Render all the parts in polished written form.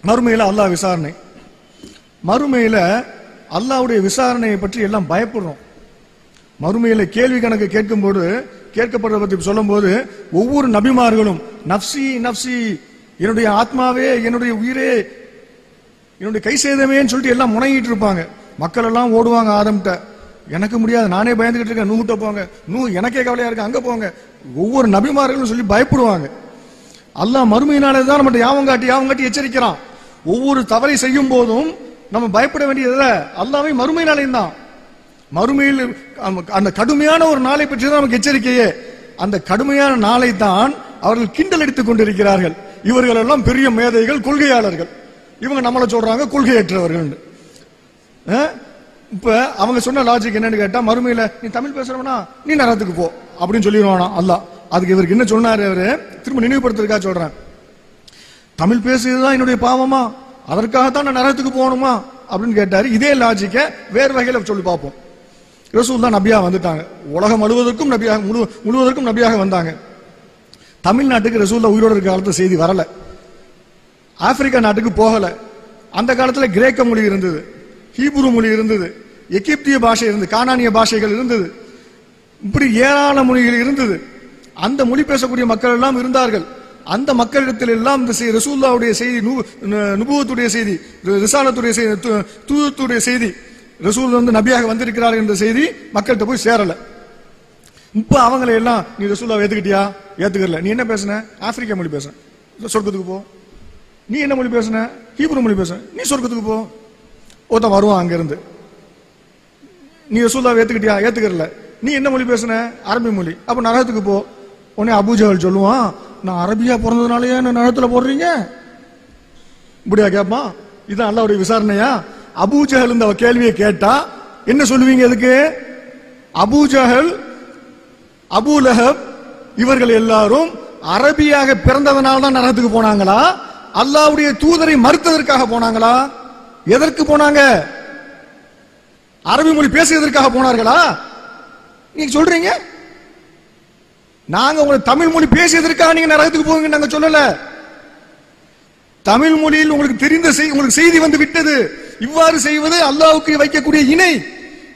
மறுமையில அல்லாஹ் விசாரணை. மறுமையில அல்லாஹ்வுடைய விசாரணையை பற்றி எல்லாம் பயப்படுறோம். மறுமையில கேள்வி கணக்கு கேட்கும்போது, கேட்கப்படுறத பற்றி சொல்லும் போது, ஒவ்வொரு நபிமார்களும் நப்சி நப்சி, என்னுடைய ஆத்மாவே, என்னுடைய உயிரே, என்னுடைய கை சேதமேன்னு சொல்லிட்டு எல்லாம் முனையிட்டு இருப்பாங்க. மக்கள் எல்லாம் ஓடுவாங்க ஆதம்கிட்ட. எனக்கு முடியாது, நானே பயந்துகிட்டு இருக்கேன், நூகிட்ட போங்க, எனக்கே கவலையா இருக்கு, அங்க போங்க. ஒவ்வொரு நபிமார்களும் சொல்லி பயப்படுவாங்க. அல்லாஹ் மறுமையினாலே தான் நம்ம யாவம் காட்டி எச்சரிக்கிறான். ஒவ்வொரு தவறை செய்யும் போதும் நம்ம பயப்பட வேண்டியது அல்லாஹ்வை மறுமையினாலேயும் தான். மறுமையில் அந்த கடுமையான ஒரு நாளை பற்றி தான் நமக்கு எச்சரிக்கையே. அந்த கடுமையான நாளை தான் அவர்கள் கிண்டல் அடித்துக் கொண்டிருக்கிறார்கள். இவர்கள் எல்லாம் பெரிய மேதைகள், கொள்கையாளர்கள். இவங்க நம்மள சொல்றாங்க கொள்கையற்றவர்கள். இப்ப அவங்க சொன்ன லாஜிக் என்னன்னு கேட்டா, மறுமையில நீ தமிழ் பேசுறவனா நீ நரகத்துக்கு போ அப்படின்னு சொல்லிடுவானா அல்லாஹ். அதுக்கு இவருக்கு என்ன சொன்னாரு, அவரு திரும்ப நினைவுபடுத்துறதுக்கா சொல்றேன். தமிழ் பேசுறதுதான் என்னுடைய பாவமா, அதற்காகத்தான் நான் நரகத்துக்கு போகணுமா அப்படின்னு கேட்டாரு. இதே லாஜிக்க வேறு வகையில சொல்லி பார்ப்போம். ரசூல் தான் நபியா வந்துட்டாங்க, உலகம் முழுவதற்கும் நபியாக வந்தாங்க. தமிழ்நாட்டுக்கு ரசூல்லா உயிரோடு இருக்க காலத்துல செய்தி வரல. ஆப்பிரிக்கா நாட்டுக்கு போகல. அந்த காலத்துல கிரேக்க மொழி இருந்தது, ஹீப்ரு மொழி இருந்தது, எகிப்திய பாஷை இருந்தது, கானானிய பாஷைகள் இருந்தது, இப்படி ஏராள மொழிகள் இருந்தது. அந்த மொழி பேசக்கூடிய மக்கள் எல்லாம் இருந்தார்கள். அந்த மக்களிடத்தில் எல்லாம் இந்த ரசூலுல்லாஹ்வுடைய செய்தி, நுபுவத்துடைய செய்தி, ரிசாலத்துடைய செய்தி, தூதத்துடைய செய்தி, ரசூல் வந்து நபியாக வந்திருக்கிறார்கள் என்ற செய்தி மக்கள்கிட்ட போய் சேரல. இப்ப அவங்களை எல்லாம் நீ ரசூலுல்லாஹ் ஏத்துக்கிட்டியா? ஏத்துக்கல. நீ என்ன பேசுன? ஆப்பிரிக்கா மொழி பேசுன, சொர்க்கத்துக்கு போ. நீ என்ன மொழி பேசுன? ஹீப்ரு மொழி பேசுன, நீ சொர்க்கத்துக்கு போ. ஒருத்தன் வருவான் அங்க இருந்து, நீ ரசூலுல்லாஹ் ஏத்துக்கிட்டியா? ஏத்துக்கல. நீ என்ன மொழி பேசுன? அரபி மொழி, அப்ப நரகத்துக்கு போ. உடனே அபூஜஹல் சொல்லுவான், நான் அரபியா பிறந்ததுனாலயே என்ன நரகத்துல போடுறீங்க? இப்படியா கேட்பான்? இதுதான் அல்லாஹ்வுடைய விசாரணையா? அபூஜஹல் இந்த கேள்வியை கேட்டா என்ன சொல்லுவீங்க? எதுக்கு? அபூஜஹல், அபூ லஹப் இவர்கள் எல்லாரும் அரபியாக பிறந்ததனால தான் நரகத்துக்கு போனாங்களா, அல்லாஹ்வுடைய தூதரை மறுத்ததற்காக போனாங்களா? எதற்கு போனாங்க? அரபி மொழி பேசியதற்காக போனார்களா? நீங்க சொல்றீங்க நாங்க உங்களுக்கு தமிழ் மொழி பேசியதற்காக நீங்க நரகத்துக்கு போவீங்க நாங்க சொல்லல. தமிழ் மொழியில் உங்களுக்கு தெரிந்த உங்களுக்கு செய்தி வந்து விட்டது. இவ்வாறு செய்வது அல்லாஹ்வுக்கு வைக்கக்கூடிய இணை,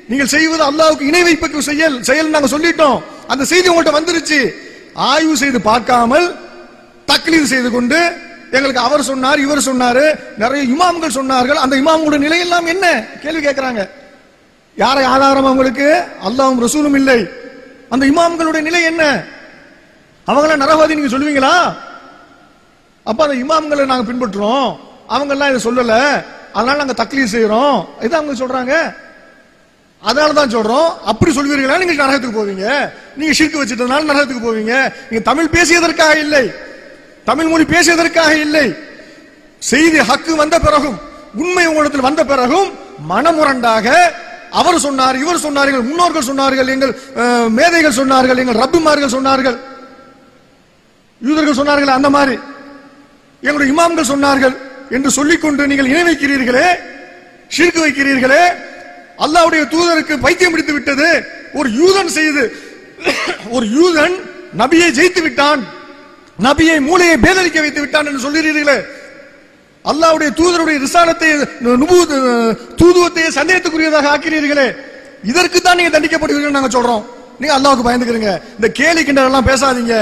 நீங்கள் செய்வது அல்லாஹ்வுக்கு இணை வைப்பது செயல் நாங்க சொல்லிட்டோம். அந்த செய்தி உங்கள்கிட்ட வந்துருச்சு. ஆய்வு செய்து பார்க்காமல் தக்லீத் செய்து கொண்டு எங்களுக்கு அவர் சொன்னார், இவர் சொன்னாரு, நிறைய இமாம்கள் சொன்னார்கள், அந்த இமாம்களுடைய நிலை எல்லாம் என்ன கேள்வி கேட்கிறாங்க. யாரை ஆதாரம் அவங்களுக்கு? அல்லாஹ்வும் ரசூலும் இல்லை. அந்த இமாம்களுடைய நிலை என்ன? அவங்கள நரகவாதி நீங்க சொல்லுவீங்களா? அப்ப அந்த இமாம்களை நாங்க பின்பற்றுறோம், அவங்க எல்லாம் இதை சொல்லல, அதனால நாங்க தக்லீத் செய்யறோம், இதான் அவங்க சொல்றாங்க. அதனாலதான் சொல்றோம். அப்படி சொல்வீர்களா நீங்க நரகத்துக்கு போவீங்க. நீங்க ஷிர்க் வச்சிட்டதுனால நரகத்துக்கு போவீங்க. நீங்க தமிழ் பேசியதற்காக இல்லை, தமிழ் மொழி பேசியதற்காக இல்லை. செய்தி ஹக்கு வந்த பிறகும், உண்மை உங்களிடத்தில் வந்த பிறகும் மனமுரண்டாக அவர் சொன்னார், இவர் சொன்னார்கள், முன்னோர்கள் சொன்னார்கள், எங்கள் மேதைகள் சொன்னார்கள், எங்கள் ரப்பிமார்கள் சொன்னார்கள், யூதர்கள் சொன்னார்கள், அந்த மாதிரி எங்களுடைய இமாம்கள் சொன்னார்கள் என்று சொல்லிக்கொண்டு நீங்கள் இணை வைக்கிறீர்களே, ஷிர்க் வைக்கிறீர்களே, அல்லாஹ்வுடைய தூதருக்கு பைத்தியம் பிடித்து விட்டது. ஒரு யூதன் செய்து, ஒரு யூதன் நபியை ஜெயித்து விட்டான், நபியை மூளையை பேதலிக்க வைத்து விட்டான் என்று சொல்கிறீர்களே, அல்லாஹ்வுடைய தூதருடைய ரிசாலத்தை, தூதுவத்தை சந்தேகத்துக்குரியதாக ஆக்கிறீர்களே, இதற்கு தான் நீங்க தண்டிக்கப்படுவீர்கள் நாங்க சொல்றோம். நீங்க அல்லாஹ்வுக்கு பயந்துக்கிறீங்க. இந்த கேலி கிண்டல் எல்லாம் பேசாதீங்க.